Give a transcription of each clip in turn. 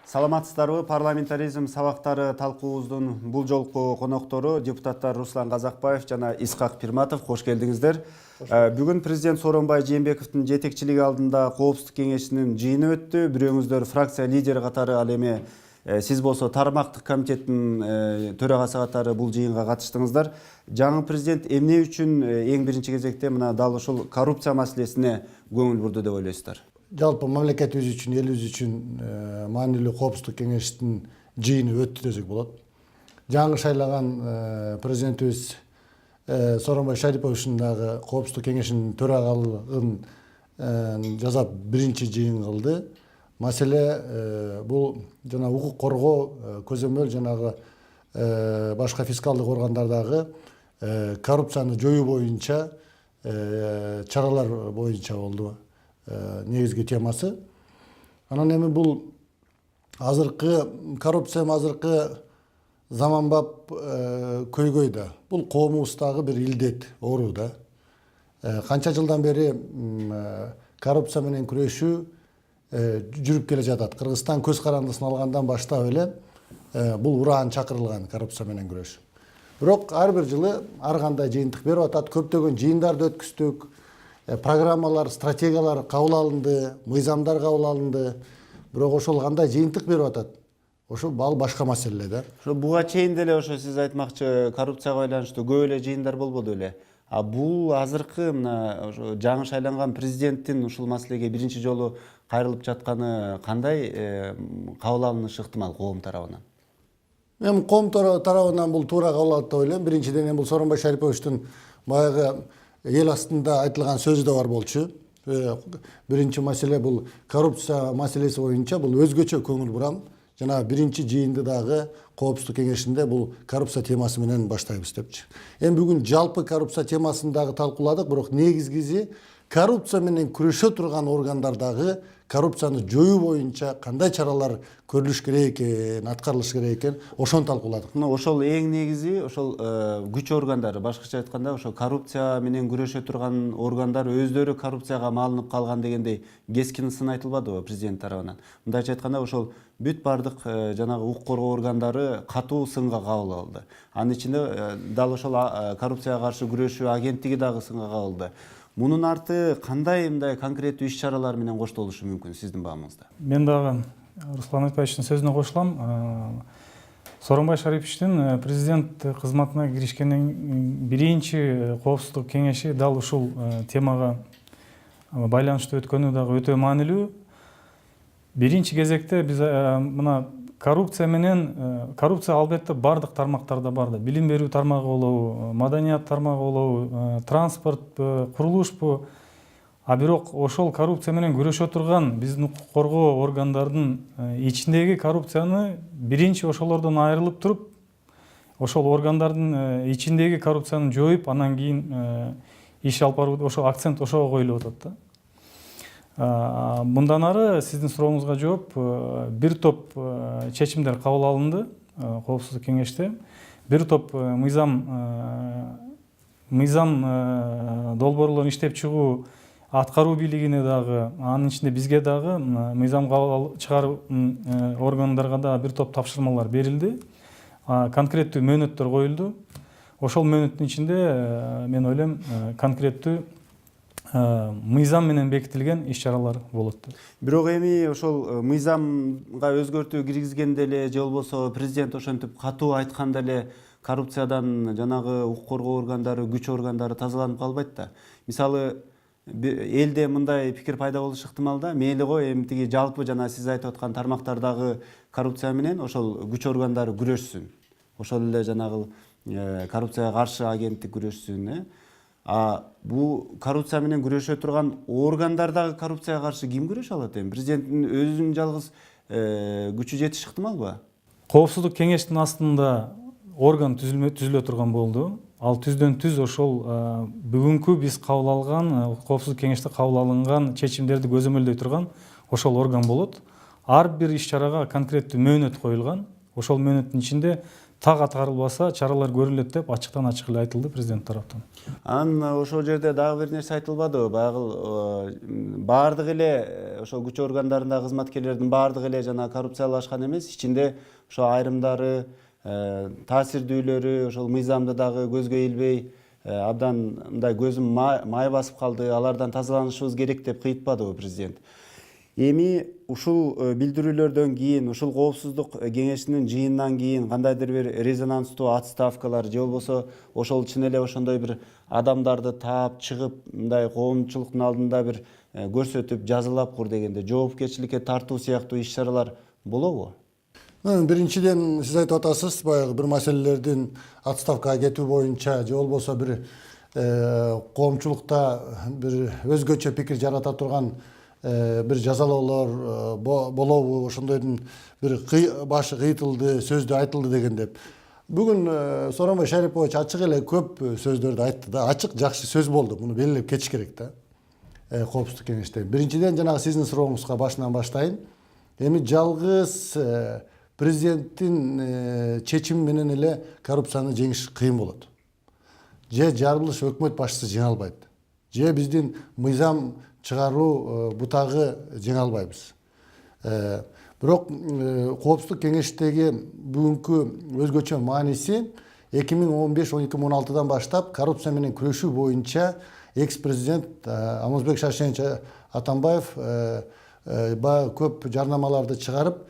Саламатсыздарбы? Парламентаризм сабактары талкуубуздун бул жолку коноктору депутаттар Руслан Казакбаев жана Исхак Пирматов. Кош келдиңиздер. Бүгүн президент Сооронбай Жээнбековдун жетекчилиги алдында Коопсуздук кеңешинин жыйыны өттү. Бирөөңүздөр фракция лидери катары, ал эми сиз болсо тармактык комитеттин төрагасы катары бул жыйынга катыштыңыздар. Жаңы президент эмне үчүн эң биринчи кезекте мына дал ушул коррупция маселесине көңүл бурду деп ойлойсуздар? Жалпы мамлекетибиз үчүн, элибиз үчүн маанилүү Коопсуздук кеңештин жыйыны өттү десек болот. Жаңы шайлаган президентибиз Сооронбай Шариповичтин дагы Коопсуздук кеңешинин төрагалыгын жасап биринчи жыйын кылды. Маселе бул жана укук коргоо, көзөмөл жанагы башка фискалдык органдардагы коррупцияны жоюу боюнча чаралар боюнча болду. Негизги темасы. Анан эми бул азыркы коррупция азыркы заманбап көйгөй да. Бул коомубуздагы бир илдет, оору да. Канча жылдан бери коррупция менен күрөшүү жүрүп келе жатат. Кыргызстан көз карандысын алгандан баштап эле бул ураан чакырылган коррупция менен күрөшүү. Бирок ар бир жылы ар кандай жыйынтык берип атат. Көптөгөн жыйындарды өткүздүк. Программалар, стратегиялар кабыл алынды, мыйзамдар кабыл алынды. Бирок ошол кандай жыйынтык берип атат? Ошо башка маселе да. Ошо буга чейин деле ошо сиз айтмакчы коррупцияга байланыштуу көп эле жыйындар болбоду беле? А бул азыркы мына ошо жаңы шайланган президенттин ушул маселеге биринчи жолу кайрылып жатканы кандай кабыл алынышы ыктымал коом тарабынан? Мен коом тарабынан бул туура кабыл алат деп ойлойм. Биринчиден бул Сооронбай Шариповичтин баягы эл астында айтылган сөзү да бар болчу. Биринчи маселе бул коррупция маселеси боюнча бул өзгөчө көңүл бурам. Жана биринчи жыйынды дагы Коопсуздук кеңешинде бул коррупция темасы менен баштайбыз депчи. Эми бүгүн жалпы коррупция темасын дагы талкууладык, бирок негизгиси коррупция менен күрөшө турган органдардагы коррупцияны жоюу боюнча кандай чаралар көрүлүш керек экен, аткарылыш керек экен, ошону талкууладык. Ошол эң негизи ошол күч органдары, башкача айтканда ошо коррупция менен күрөшө турган органдар өздөрү коррупцияга малынып калган дегендей кескин сын айтылбадыбы президент тарабынан? Мындайча айтканда ошол бүт бардык жанагы укук коргоо органдары катуу сынга кабыл алды. Анын ичинде дал ошол коррупцияга каршы күрөшүү агенттиги дагы сынга кабылды. Мунун арты кандай мындай конкреттүү иш-чаралар менен коштолушу мүмкүн сиздин баамыңызда? Мен дагы Руслан Айтбаевичтин сөзүнө кошулам. Сооронбай Шариповичтин президент кызматына киришкенден биринчи Коопсуздук кеңеши дал ушул темага байланыштуу өткөнү дагы өтө маанилүү. Биринчи кезекте биз мына коррупция албетте бардык тармактарда бар да. Билим берүү тармагы болобу, маданият тармагы болобу, транспорт, курулушпу. А бирок ошол коррупция менен күрөшө турган биздин укук коргоо органдардын ичиндеги коррупцияны биринчи ошолордон айрылып туруп, ошол органдардын ичиндеги коррупцияны жоюп, анан кийин иш алып баруу, ошо акцент ошого коюлуп атат да. Мындан ары сиздин сурооңузга жооп, бир топ чечимдер кабыл алынды Коопсуздук кеңеште. Бир топ мыйзам долбоорлорун иштеп чыгуу аткаруу бийлигине дагы, анын ичинде бизге дагы мыйзам чыгаруу органдарга да бир топ тапшырмалар берилди. Конкреттүү мөөнөттөр коюлду. Ошол мөөнөттүн ичинде мен ойлойм конкреттүү мыйзам менен бекитилген иш-чаралар болот. Бирок эми ошол мыйзамга өзгөртүү киргизгенде эле же болбосо президент ошентип катуу айтканда эле коррупциядан жанагы укук коргоо органдары, күч органдары тазаланып калбайт да. Мисалы элде мындай пикир пайда болушу ыктымал да. Мейли го эми тиги жалпы жана сиз айтып аткан тармактардагы коррупция менен ошол күч органдары күрөшсүн. Ошол эле жанагы коррупцияга каршы агенттик күрөшсүн. Бу коррупция менен күрөшө турган органдардагы коррупцияга каршы ким күрөшө алат эми? Президенттин өзүнүн жалгыз күчү жетиш ыктымалбы? Коопсуздук кеңештин астында орган түзүлө турган болду. Ал түздөн түз ошол бүгүнкү биз кабыл алган Коопсуздук кеңеште кабыл алынган чечимдерди көзөмөлдөй турган ошол орган болот. Ар бир иш-чарага конкреттүү мөөнөт коюлган. Ошол мөөнөттүн ичинде так аткарылбаса чаралар көрүлөт деп ачыктан ачык эле айтылды президент тараптан. Анан ошол жерде дагы бир нерсе айтылбадыбы? Баягы баардык эле ошо күч органдарындагы кызматкерлердин баардыгы эле жана коррупциялашкан эмес, ичинде ошо айрымдары таасирдүүлөрү ошол мыйзамды дагы көзгө илбей абдан мындай көзүм май басып калды, алардан тазаланышыбыз керек деп кыйтпадыбы президент? Эми ушул билдирүүлөрдөн кийин, ушул коопсуздук кеңешинин жыйынынан кийин кандайдыр бир резонанстуу отставкалар же болбосо ошол чын эле ошондой бир адамдарды таап чыгып, мындай коомчулуктун алдында бир көрсөтүп, жазалап кур дегенде жоопкерчиликке тартуу сыяктуу иш-чаралар болобу? Биринчиден сиз айтып атасыз, баягы бир маселелердин отставкага кетүү боюнча же болбосо бир коомчулукта бир өзгөчө пикир жарата турган бир жазалоолор болобу, ошондойдун бир башы кыйтылды, сөздү айтылды дегендеп. Бүгүн Сооронбай Шарипович ачык эле көп сөздөрдү айтты да, ачык жакшы сөз болду. Муну белгилеп кетиш керек да. Коопсуздук кеңеште. Биринчиден жанагы сиздин сурооңузга башынан баштайын. Эми жалгыз президенттин чечими менен эле коррупцияны жеңиш кыйын болот. Же жарылыш өкмөт башчысы жеңе албайт. Же биздин мыйзам чыгаруу бутагы жеңе албайбыз. Бирок коопсуздук кеңештеги бүгүнкү өзгөчө мааниси 2015-2016 баштап коррупция менен күрөшүү боюнча экс-президент Алмазбек Шаршенович Атамбаев баягы көп жарнамаларды чыгарып,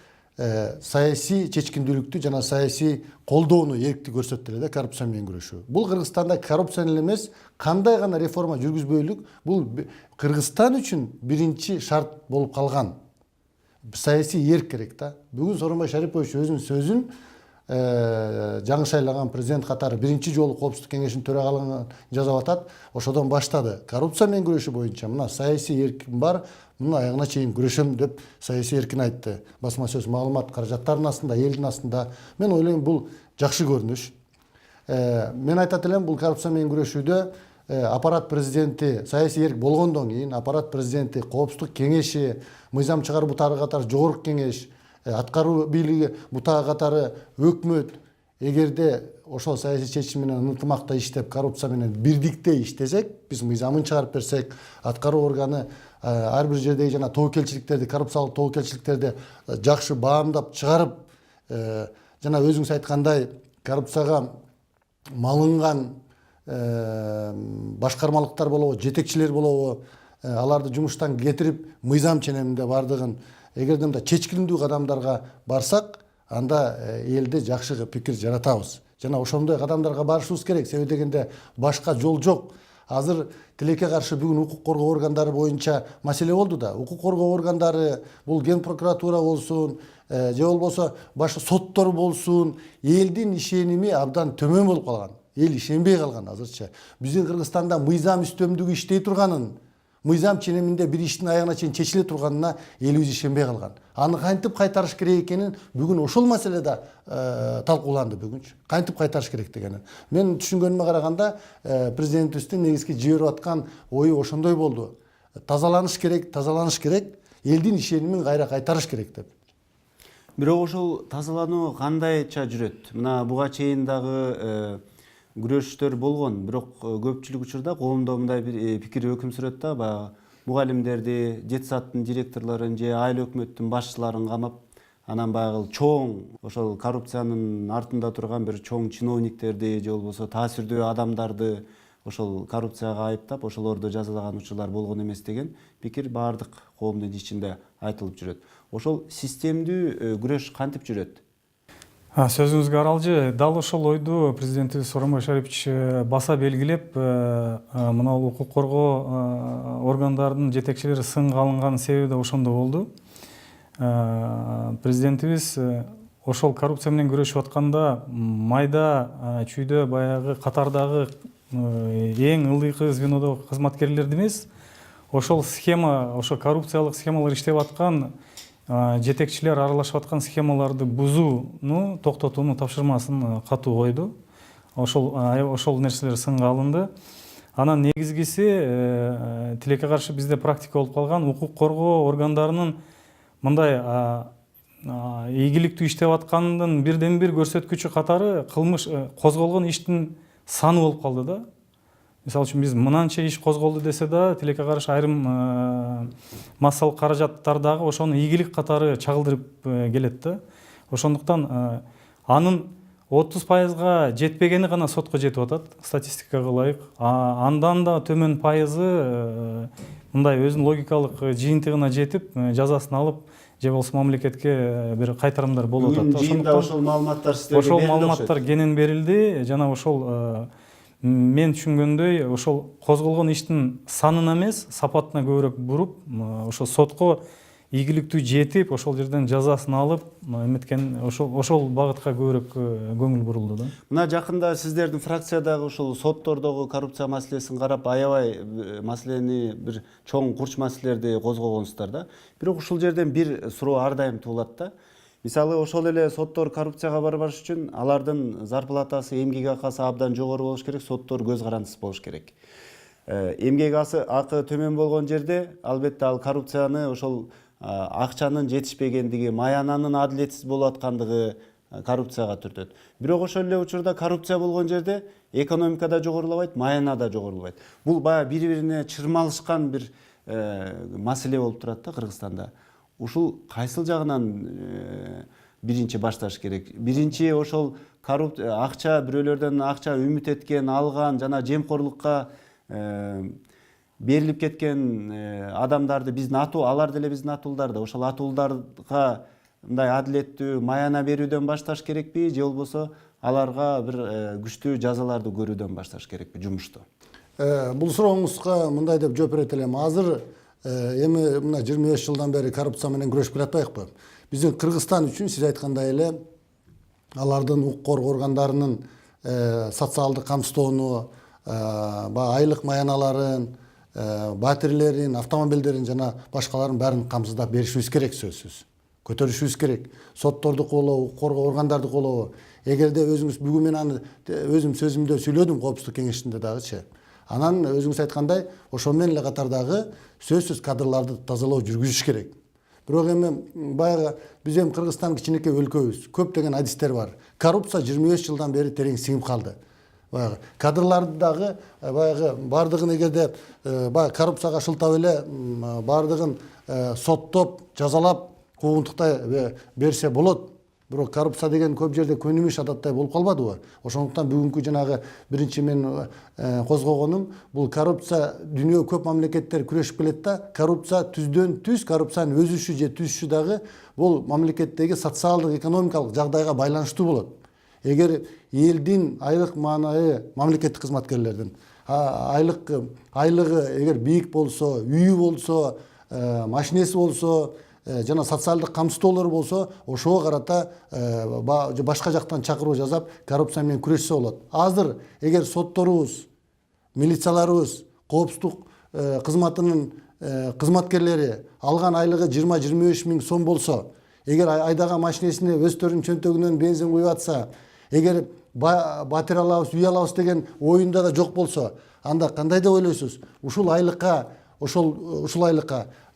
саясий чечкиндүүлүктү жана саясий колдоону эркти көрсөттү эле да коррупция менен күрөшүү. Бул Кыргызстанда коррупция эмес, кандай гана реформа жүргүзбөйлүк, бул Кыргызстан үчүн биринчи шарт болуп калган. Саясий эрк керек да. Бүгүн Сооронбай Шарипович өзүнүн сөзүн жаңы шайлаган президент катары биринчи жолу коопсуздук кеңешинин төрагалыгын жасап атат. Ошодон баштады. Коррупция менен күрөшүү боюнча мына саясий эрким бар, муну аягына чейин күрөшөм деп саясий эркин айтты. Басма сөз маалымат каражаттарынын астында, элдин астында. Мен ойлойм бул жакшы көрүнүш. Мен айтат элем, бул коррупция менен күрөшүүдө аппарат президенти саясий эрк болгондон кийин аппарат президенти, коопсуздук кеңеши, мыйзам чыгаруу бутагы катары жогорку кеңеш, аткаруу бийлиги бутагы катары өкмөт эгерде ошол саясий чечим менен ынтымакта иштеп, коррупция менен бирдикте иштесек, биз мыйзамын чыгарып берсек, аткаруу органы ар бир жердеги жана тобокелчиликтерди, коррупциялык тобокелчиликтерди жакшы баамдап чыгарып, жана өзүңүз айткандай коррупцияга малынган башкармалыктар болобу, жетекчилер болобу, аларды жумуштан кетирип, мыйзам ченеминде бардыгын эгерде мындай чечкиндүү кадамдарга барсак, анда элде жакшы пикир жаратабыз. Жана ошондой кадамдарга барышыбыз керек. Себеби дегенде башка жол жок. Азыр тилекке каршы бүгүн укук коргоо органдары боюнча маселе болду да. Укук коргоо органдары, бул Ген прокуратура болсун, же болбосо башка соттор болсун, элдин ишеними абдан төмөн болуп калган. Эл ишенбей калган азырча. Биздин Кыргызстанда мыйзам үстөмдүгү иштей турганын, мыйзам ченеминде бир иштин аягына чейин чечиле турганына элибиз ишенбей калган. Аны кантип кайтарыш керек экенин бүгүн ошол маселеде талкууланды бүгүнчү. Кантип кайтарыш керек дегенин. Мен түшүнгөнүмө караганда президентибиздин негизги жиберип аткан ою ошондой болду. Тазаланыш керек, элдин ишенимин кайра кайтарыш керек деп. Бирок ошол тазалануу кандайча жүрөт? Мына буга чейин дагы күрөшүштөр болгон, бирок көпчүлүк учурда коомдо мындай бир пикир өкүм сүрөт да, баягы мугалимдерди, жетсаттын директорлорун же айыл өкмөттүн башчыларын камап, анан баягы чоң ошол коррупциянын артында турган бир чоң чиновниктерди же болбосо таасирдүү адамдарды ошол коррупцияга айыптап, ошолорду жазалаган учурлар болгон эмес деген пикир баардык коомдун ичинде айтылып жүрөт. Ошол системдүү күрөш кантип жүрөт? Сөзүңүзгө аралжы, дал ошол ойду президентибиз Сооронбай Шарипович баса белгилеп, мына укук коргоо органдарынын жетекчилери сынга алынган себеби да ошондо болду. Президентибиз ошол коррупция менен күрөшүп атканда майда чүйдө баягы катардагы эң ылдыйкы звенодогу кызматкерлерди эмес, ошол схема, ошол коррупциялык схемалар иштеп аткан жетекчилер аралашып аткан схемаларды бузууну токтотууну тапшырмасын катуу койду. Ошол нерселер сынга алынды. Анан негизгиси тилекке каршы бизде практика болуп калган укук коргоо органдарынын мындай ийгиликтүү иштеп аткандын бирден бир көрсөткүчү катары кылмыш козголгон иштин саны болуп калды да. мисалы үчүн биз мынанча иш козголду десе да, тилекке каршы айрым массалык каражаттар дагы ошону ийгилик катары чагылдырып келет да. Ошондуктан анын 30%га жетпегени гана сотко жетип атат, статистикага ылайык. Андан да төмөн пайызы мындай өзүнүн логикалык жыйынтыгына жетип, жазасын алып, же болбосо мамлекетке бир кайтарымдар болуп атат. Бүгүн жыйында ошол маалыматтар сиздерге ошол берилди маалыматтар кенен берилди. Жана ошол мен түшүнгөндөй ошол козголгон иштин санына эмес, сапатына көбүрөөк буруп, ошол сотко ийгиликтүү жетип, ошол жерден жазасын алып, эметкен ошол багытка көбүрөөк көңүл бурулду да. Мына жакында сиздердин фракциядагы ушул соттордогу коррупция маселесин карап, аябай маселени бир чоң курч маселелерди козгогонсуздар да. Бирок ушул жерден бир суроо ар дайым туулат да. Мисалы, ошол эле соттор коррупцияга барбаш үчүн алардын зарплатасы, эмгек акысы абдан жогору болуш керек, соттор көз карандысыз болуш керек. Эмгек акы төмөн болгон жерде албетте ал коррупцияны ошол акчанын жетишпегендиги, маянанын адилетсиз болуп аткандыгы коррупцияга түртөт. Бирок ошол эле учурда коррупция болгон жерде экономика да жогорулабайт, маяна да жогорулабайт. Бул баягы бири-бирине чырмалышкан бир маселе болуп турат да Кыргызстанда. Ушул кайсыл жагынан биринчи башташ керек? Биринчи ошол акча, бирөөлөрдөн акча үмүт эткен, алган жана жемкорлукка берилип кеткен адамдарды биздин алар деле биздин атуулдар да, ошол атуулдарга мындай адилеттүү маяна берүүдөн башташ керекпи, же болбосо аларга бир күчтүү жазаларды көрүүдөн башташ керекпи жумушту? Бул сурооңузга мындай деп жооп берет элем. Азыр эми мына 25 жылдан бери коррупция менен күрөшүп келатпайбыкпы? Биздин Кыргызстан үчүн сиз айткандай эле алардын укук коргоо органдарынын социалдык камсыздоону, айлык маяналарын, батирелерин, автомобилдерин жана башкаларын баарын камсыздап беришибиз керек, сөзсүз. Көтөрүшүбүз керек. Сотторду колоо, укук коргоо органдарды колоо. Эгерде өзүңүз бүгүн мен аны өзүм сөзүмдө сүйлөдүм Коопсуздук кеңешинде дагычы. Анан өзүңүз айткандай, ошол менен эле катардагы сөзсүз кадрларды тазалоо жүргүзүш керек. Бирок эми баягы биз эми Кыргызстан кичинекей өлкөбүз. Көптөгөн адистер бар. Коррупция 25 жылдан бери терең сиңип калды. Баягы кадрларды дагы баягы бардыгын эгерде баягы коррупцияга шылтап эле бардыгын соттоп, жазалап, куугунтуктай берсе болот. Бирок коррупция деген көп жерде көнүмүш адаттай болуп калбадыбы? Ошондуктан бүгүнкү жанагы биринчи мен козгогонум, бул коррупция дүйнө көп мамлекеттер күрөшүп келет да, коррупция түздөн түз, коррупциянын өсүшү же түзүшү дагы бул мамлекеттеги социалдык, экономикалык жагдайга байланыштуу болот. Эгер элдин айлык маанайы мамлекеттик кызматкерлердин айлыгы эгер бийик болсо, үйү болсо, машинеси болсо, жана социалдык камсыздоолор болсо, ошого карата башка жактан чакыруу жасап, коррупция менен күрөшсө болот. Азыр эгер сотторубуз, милицияларыбыз, коопсуздук кызматынын кызматкерлери алган айлыгы 20-25 миң сом болсо, эгер айдаган машинесине өздөрүнүн чөнтөгүнөн бензин куюп атса, эгер батир алабыз, үй алабыз деген оюнда да жок болсо, анда кандай деп ойлойсуз? Ушул айлыкка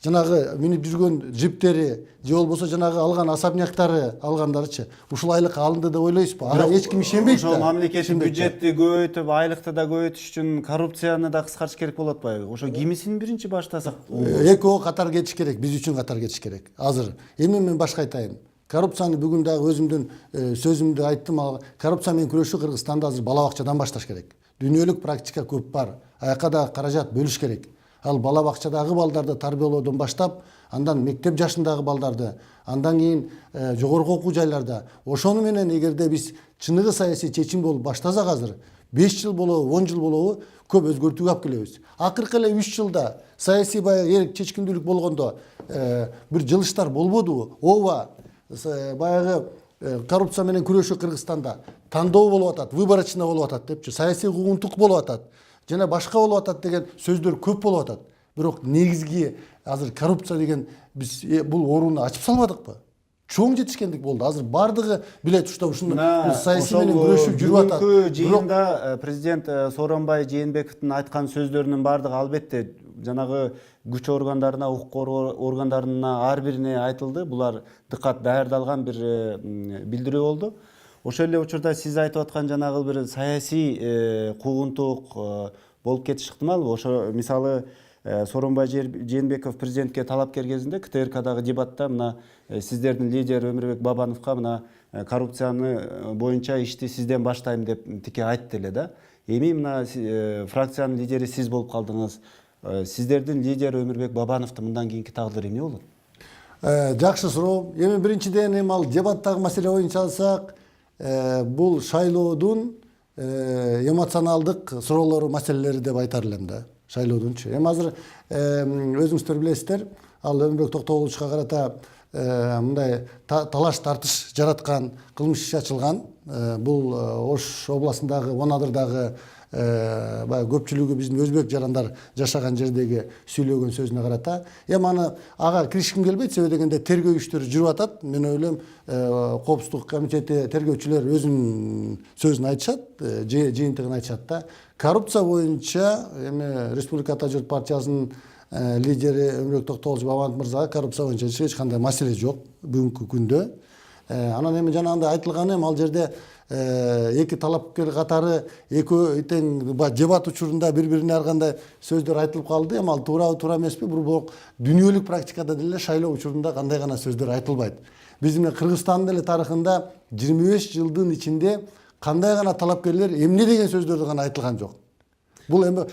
жанагы минип жүргөн джиптери, же болбосо жанагы алган особняктары алгандарычы, ушул айлык алынды деп ойлойсузбу? Ага эч ким ишенбейт да. Ошол мамлекеттик бюджетти көбөйтүп, айлыкты да көбөйтүш үчүн коррупцияны да кыскартыш керек болуп атпайбы? Ошо кимисин биринчи баштасак? Экөө катар кетиш керек, биз үчүн катар кетиш керек. Азыр эми мен башка айтайын. Коррупцияны бүгүн дагы өзүмдүн сөзүмдө айттым. Коррупция менен күрөшүү Кыргызстанда азыр бала бакчадан башташ керек. Дүйнөлүк практика көп бар. Аяка да каражат бөлүш керек. Ал бала бакчадагы балдарды тарбиялоодон баштап, андан мектеп жашындагы балдарды, андан кийин жогорку окуу жайларда, ошону менен эгерде биз чыныгы саясий чечим болуп баштасак азыр 5 жыл болобу, 10 жыл болобу көп өзгөртүүгө алып келебиз. Акыркы эле 3 жылда саясий баягы эрк чечкиндүүлүк болгондо бир жылыштар болбодубу? Ооба, баягы коррупция менен күрөшүү Кыргызстанда тандоо болуп атат, выборочно болуп атат депчи, саясий куугунтук болуп атат, жана башка болуп атат деген сөздөр көп болуп атат. Бирок негизги азыр коррупция деген биз бул орунду ачып салбадыкпы? Чоң жетишкендик болду. Азыр бардыгы билет ушта ушуну саясий менен күрөшүп жүрүп атат. Бүгүнкү жыйында президент Сооронбай Жээнбековдун айткан сөздөрүнүн бардыгы албетте жанагы күч органдарына, укук коргоо органдарына ар бирине айтылды. Булар дыкат даярдалган бир билдирүү болду. Ошол эле учурда сиз айтып аткан жанагы бир саясий куугунтук, болуп кетиш ыктымалбы? Ошо мисалы Сооронбай Жээнбеков президентке талапкер кезинде КТРКдагы дебатта мына сиздердин лидер Өмүрбек Бабановго мына коррупцияны боюнча ишти сизден баштайм деп тике айтты эле да. Эми мына фракциянын лидери сиз болуп калдыңыз. Сиздердин лидер Өмүрбек Бабановдун мындан кийинки тагдыры эмне болот? Жакшы суроо. Эми биринчиден эми ал дебаттагы маселе боюнча алсак, бул шайлоодун эмоционалдык суроолору, маселелери деп айтар элем да. Шайлоодунчу. Эми азыр өзүңүздөр билесиздер, ал Өмүрбек Токтогуловичка карата мындай талаш тартыш жараткан кылмыш иши ачылган. Бул Ош областындагы Онадырдагы баягы көпчүлүгү биздин өзбек жарандар жашаган жердеги сүйлөгөн сөзүнө карата. Эми аны ага киришким келбейт, себеби дегенде тергөө иштери жүрүп атат. Мен ойлойм, Коопсуздук комитети тергөөчүлөр өзүнүн сөзүн айтышат, жыйынтыгын айтышат да. Коррупция боюнча эми Республика Ата журт партиясынын лидери Өмүрбек Токтогулович Бабанов мырзага коррупция боюнча эч кандай маселе жок бүгүнкү күндө. Анан эми жанагындай айтылганы, ал жерде эки талапкер катары экөө тең дебат учурунда бири-бирине ар кандай сөздөр айтылып калды. Эми ал туура эмеспи? Бул дүйнөлүк практикада деле шайлоо учурунда кандай гана сөздөр айтылбайт. Биздин Кыргызстандын деле тарыхында 25 жылдын ичинде кандай гана талапкерлер эмне деген сөздөрдү гана айтылган жок. Бул эми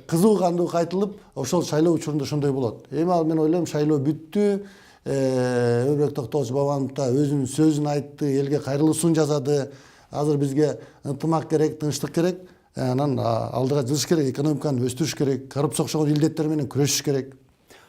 кызуу кандуу айтылып, ошол шайлоо учурунда ошондой болот. Эми ал мен ойлойм, шайлоо бүттү. Өмүрбек Токтогулович Бабанов да өзүнүн сөзүн айтты, элге кайрылуусун жасады. Азыр бизге ынтымак керек, тынчтык керек. Анан алдыга жылыш керек, экономиканы өстүрүш керек, коррупция окшогон илдеттер менен күрөшүш керек.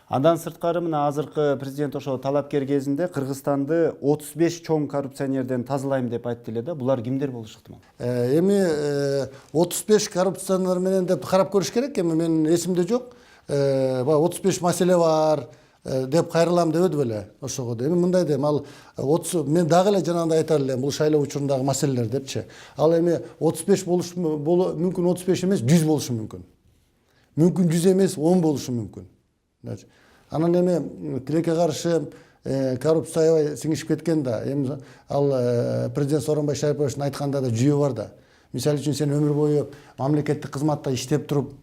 Андан сырткары мына азыркы президент ошо талапкер кезинде Кыргызстанды 35 чоң коррупционерден тазалайм деп айтты эле да. Булар кимдер болушу ыктымал? Эми 35 коррупционер менен деп карап көрүш керек. Эми менин эсимде жок. Баягы 35 маселе бар деп кайрылам дебеди беле ошого. Эми мындай дейм, ал 30 мен дагы эле жанагындай айтар элем, бул шайлоо учурундагы маселелер депчи. Ал эми 35 болушу мүмкүн, 35 эмес 100 болушу мүмкүн. Мүмкүн 100 эмес 10 болушу мүмкүн. Анан эми тилекке каршы коррупция аябай сиңишип кеткен да. Эми ал президент Сооронбай Шариповичтин айтканда да жүйө бар да. Мисалы үчүн сен өмүр бою мамлекеттик кызматта иштеп туруп,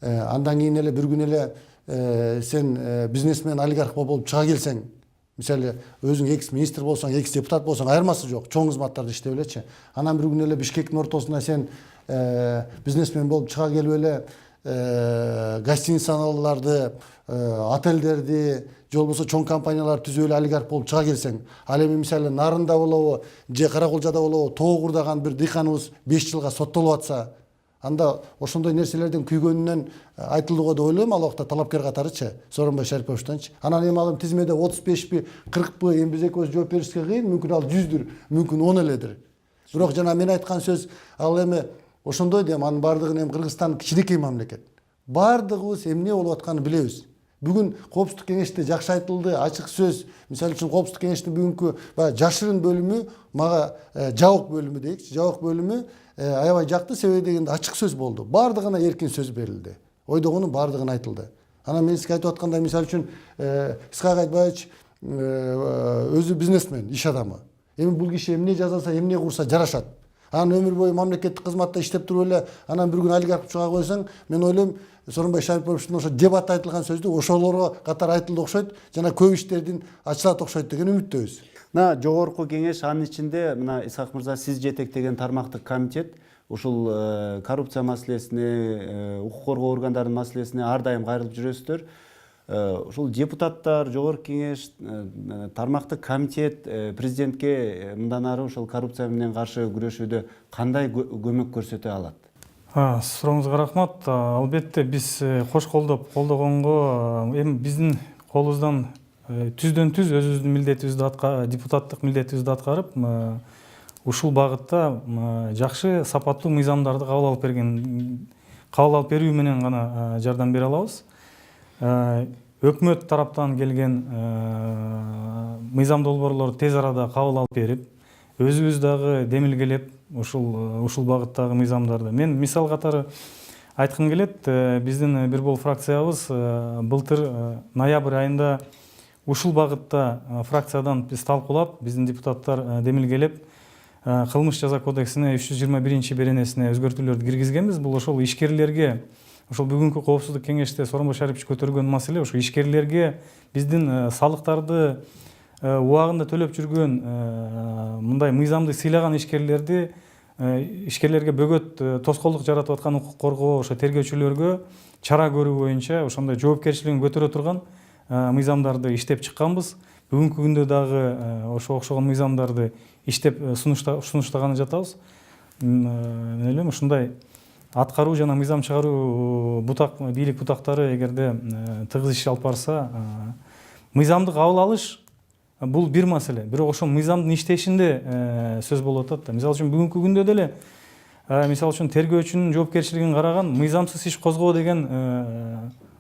андан кийин эле бир күн эле сен бизнесмен, олигарх болуп чыга келсең, мисалы өзүң экс-министр болсоң, экс-депутат болсоң, айырмасы жок, чоң кызматтарды иштеп элечи. Анан бир күн эле Бишкектин ортосунда сен бизнесмен болуп чыга келип эле гостиницаларды, отелдерди, же болбосо чоң компаниялар түзүп эле олигарх болуп чыга келсең, ал эми мисалы Нарында болобу, же Каракулжада болобу, тоо курдаган бир дыйканыбыз 5 жылга соттолуп атса, анда ошондой нерселердин күйгөнүнөн айтылды деп ойлойм, ал убакта талапкер катарычы, Сооронбай Шариповичтанчы. Анан эми ал тизмеде 35 40 эми биз экөөбүз жооп беришке кыйын, мүмкүн ал 100дүр, мүмкүн 10 эледир. Бирок жана мен айткан сөз ал эми ошондой дейм, анын бардыгын эми Кыргызстан кичинекей мамлекет. Бардыгыбыз эмне болуп атканын билебиз. Бүгүн Коопсуздук кеңеште жакшы айтылды, ачык сөз. Мисалы үчүн Коопсуздук кеңештин бүгүнкү жашырын бөлүмү, мага жабык бөлүмү дейикчи, жабык бөлүмү аябай жакты, себеби дегенде ачык сөз болду. Бардыгына эркин сөз берилди. Ойдогонун бардыгын айтылды. Анан мен сизге айтып аткандай, мисалы үчүн Исхак Айтбаевич өзү бизнесмен, иш адамы. Эми бул киши эмне жасаса, эмне курса жарашат. Анан өмүр бою мамлекеттик кызматта иштеп туруп эле, анан бир күн олигарх чыга койсоң, мен ойлойм, Сооронбай Шариповичтин ошо дебатта айтылган сөздү ошолорго катар айтылды окшойт, жана көп иштердин ачылат окшойт деген үмүттөбүз. Мына жогорку кеңеш, анын ичинде мына Исхак мырза сиз жетектеген тармактык комитет ушул коррупция маселесине, укук коргоо органдарынын маселесине ар дайым кайрылып жүрөсүздөр. Ушул депутаттар, жогорку кеңеш, тармактык комитет президентке мындан ары ушул коррупция менен каршы күрөшүүдө кандай көмөк көрсөтө алат? Сурооңузга рахмат. Албетте биз кош колдогонго эми биздин колубуздан түздөн түз өзүбүздүн милдетибизди, депутаттык милдетибизди аткарып, ушул багытта жакшы сапаттуу мыйзамдарды кабыл алып берүү менен гана жардам бере алабыз. Өкмөт тараптан келген мыйзам долбоорлорду тез арада кабыл алып берип, өзүбүз дагы демилгелеп ушул багыттагы мыйзамдарды. Мен мисал катары айткым келет, биздин бир бул фракциябыз былтыр ноябрь айында ушул багытта фракциядан биз талкуулап, биздин депутаттар демилгелеп, кылмыш жаза кодексине 321 беренесине өзгөртүүлөрдү киргизгенбиз. Бул ошол ишкерлерге, ошол бүгүнкү коопсуздук кеңеште Сооронбай Шарипович көтөргөн маселе ошо ишкерлерге биздин салыктарды убагында төлөп жүргөн мындай мыйзамды сыйлаган ишкерлерге бөгөт тоскоолдук жаратып аткан укук коргоо ошо тергөөчүлөргө чара көрүү боюнча ошондой жоопкерчилигин көтөрө турган мыйзамдарды иштеп чыкканбыз. Бүгүнкү күндө дагы ошо окшогон мыйзамдарды иштеп сунуштаганы жатабыз. Мен ойлойм ушундай аткаруу жана мыйзам чыгаруу бийлик бутактары эгерде тыгыз иш алып барса, мыйзамды кабыл алыш бул бир маселе. Бирок ошол мыйзамдын иштешинде сөз болуп атат да. Мисалы үчүн бүгүнкү күндө деле мисалы үчүн тергөөчүнүн жоопкерчилигин караган мыйзамсыз иш козгоо деген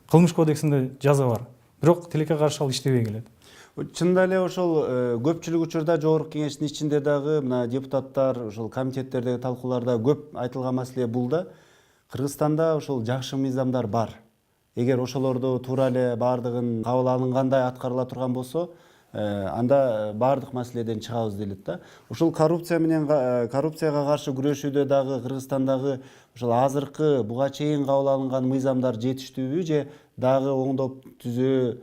кылмыш кодексинде жаза бар. Бирок тилекке каршы ал иштебей келет. Чында эле ошол көпчүлүк учурда жогорку кеңештин ичинде дагы мына депутаттар, ошол комитеттердеги талкууларда көп айтылган маселе бул да. Кыргызстанда ошол жакшы мыйзамдар бар. Эгер ошолорду туура эле баардыгын кабыл алынгандай аткарыла турган болсо, анда баардык маселеден чыгабыз делет да. Ошол коррупцияга каршы күрөшүүдө дагы Кыргызстандагы ошол азыркы буга чейин кабыл алынган мыйзамдар жетиштүүбү же дагы оңдоп түзөө,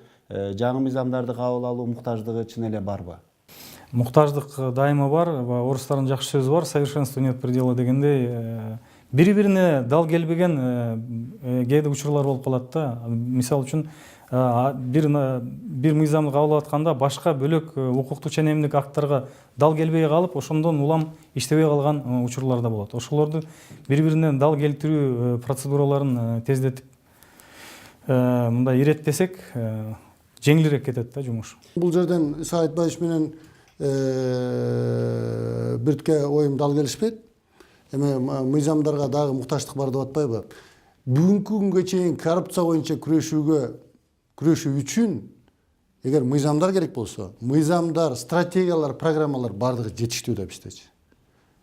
жаңы мыйзамдарды кабыл алуу муктаждыгы чын эле барбы? Муктаждык дайыма бар. Орустардын жакшы сөзү бар, совершенству нет предела дегендей. Бири-бирине дал келбеген кээде учурлар болуп калат да. Мисалы үчүн бир мыйзамды кабыл алып атканда башка бөлөк укуктук жана эмдик акттарга дал келбей калып, ошондон улам иштебей калган учурлар да болот. Ошолорду бири-бирине дал келтирүү процедураларын тездетип мындай иреттесек, жеңилирээк кетет да жумуш. Бул жерден Иса Айтбаевич менен биртке оюм дал келишпейт. Эми мыйзамдарга дагы мукташтык бар деп атпайбы? Бүгүнкү күнгө чейин коррупция боюнча күрөшүү үчүн эгер мыйзамдар керек болсо, мыйзамдар, стратегиялар, программалар бардыгы жетиштүү да биздечи.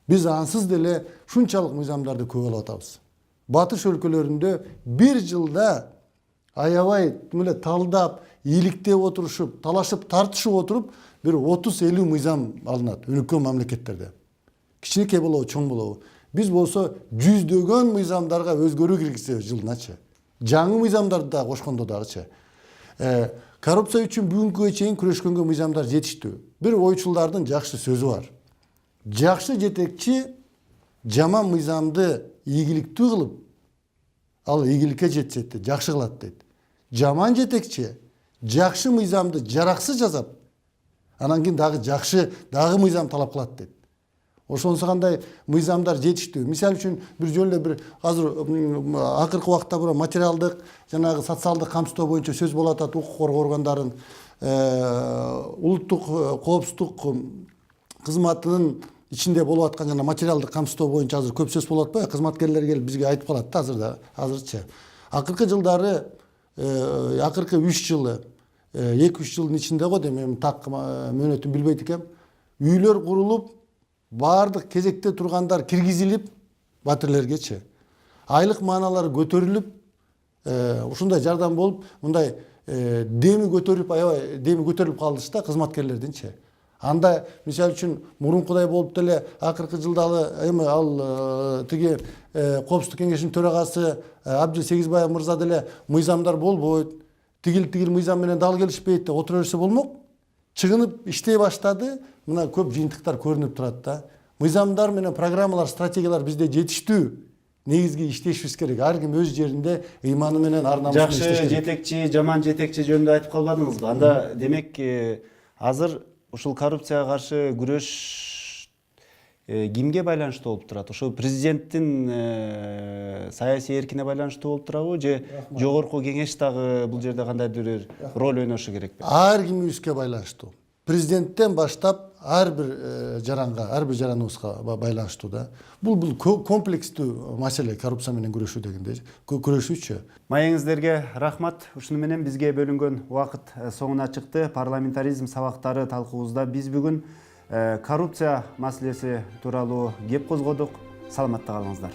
Биз ансыз деле шунчалык мыйзамдарды көп алып атабыз. Батыш өлкөлөрүндө бир жылда аябай эле талдап, ийгиликтеп отурушуп, талашып, тартышып отуруп, бир 30-50 мыйзам алынат өнүккөн мамлекеттерде. Кичинекей болобу, чоң болобу. Биз болсо жүздөгөн мыйзамдарга өзгөрүү киргизебиз жылыначы. Жаңы мыйзамдарды да кошкондо дагычы. Коррупция үчүн бүгүнкүгө чейин күрөшкөнгө мыйзамдар жетиштүү. Бир ойчулдардын жакшы сөзү бар. Жакшы жетекчи жаман мыйзамды ийгиликтүү кылып, ал ийгиликке жетет, жакшы кылат дейт. Жаман жетекчи жакшы мыйзамды жараксыз жасап, анан кийин дагы жакшы мыйзам талап кылат дейт. Ошонусу кандай мыйзамдар жетиштүү. Мисалы үчүн бир жөн эле бир азыр акыркы убакта бир материалдык жанагы социалдык камсыздоо боюнча сөз болуп атат, укук коргоо органдарын улуттук коопсуздук кызматынын ичинде болуп аткан жана материалдык камсыздоо боюнча азыр көп сөз болуп атпайбы? Кызматкерлер келип бизге айтып калат да азырчы. Акыркы жылдары, акыркы 3 жылы, 2-3 жылдын ичинде го дейм, так мөөнөтүн билбейт экем. Үйлөр курулуп, баардык кезекте тургандар киргизилип, батирлергечи. Айлык мааналары көтөрүлүп, ушундай жардам болуп, мындай деми көтөрүлүп калдыч да кызматкерлердинчи. Анда мисалы үчүн мурункудай болуп деле акыркы жылдагы эми ал тиги коопсуздук кеңешинин төрагасы Абдил Сегизбаев мырза деле мыйзамдар болбойт, тигил мыйзам менен дал келишпейт деп отура берсе болмок. Чыгынып иштей баштады, мына көп жыйынтыктар көрүнүп турат да. Мыйзамдар менен программалар, стратегиялар бизде жетиштүү. Негизги иштешибиз керек. Ар ким өз жеринде ыйманы менен ар намысын иштеш керек. Жакшы жетекчи, жаман жетекчи жөнүндө айтып калбадыңызбы? Анда демек азыр ушул коррупцияга каршы күрөш кимге байланыштуу болуп турат? Ошол президенттин саясий эркине байланыштуу болуп турабы же жогорку кеңеш дагы бул жерде кандайдыр бир роль ойношу керекпи? Ар кимибизге байланыштуу. Президенттен баштап ар бир жараныбызга байланыштуу да. Бул комплекстүү маселе коррупция менен күрөшүү дегенде. Күрөшүүчү. Маегиңиздерге рахмат. Ушуну менен бизге бөлүнгөн убакыт соңуна чыкты. Парламентаризм сабактары талкуубузда биз бүгүн коррупция маселеси тууралуу кеп козгодук. Саламатта калыңыздар.